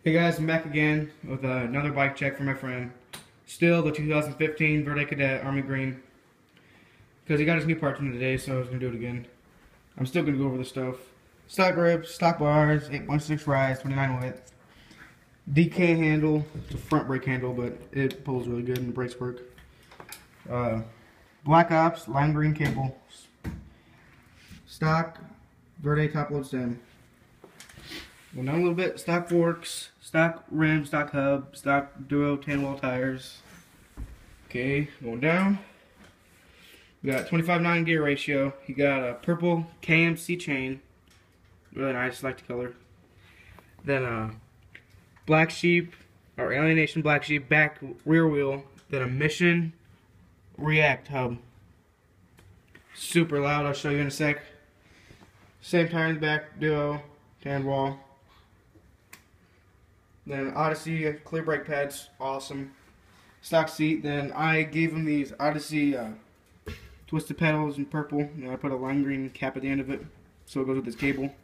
Hey guys, I'm back again with another bike check for my friend. Still the 2015 Verde Cadet Army Green. Because he got his new parts in today, so I was going to do it again. I'm still going to go over the stuff. Stock grips, stock bars, 8.6 rise, 29 width. DK handle, it's a front brake handle, but it pulls really good and the brakes work. Black Ops, lime green cable. Stock Verde top load stem. Going down a little bit, stock forks, stock rim, stock hub, stock duo 10-wheel tires. Okay, going down. We got 25/9 gear ratio. You got a purple KMC chain. Really nice, like the color. Then Black Sheep, or Alienation Black Sheep back rear wheel. Then a Mission React hub. Super loud, I'll show you in a sec. Same tire in the back, duo, tan wall. Then Odyssey clear brake pads, awesome. Stock seat. Then I gave him these Odyssey twisted pedals in purple. And I put a lime green cap at the end of it, so it goes with this cable.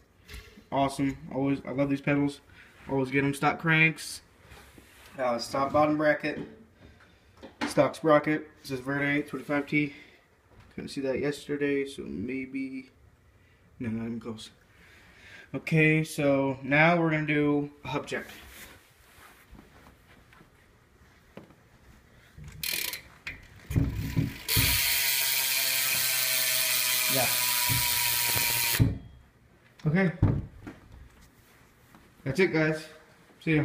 Awesome. I love these pedals. Always get them. Stock cranks. Stock bottom bracket. Stock sprocket. This is Verde 25T. Couldn't see that yesterday, so maybe. No, not even close. Okay, so now we're gonna do a hub check. Yeah. Okay. That's it, guys. See ya.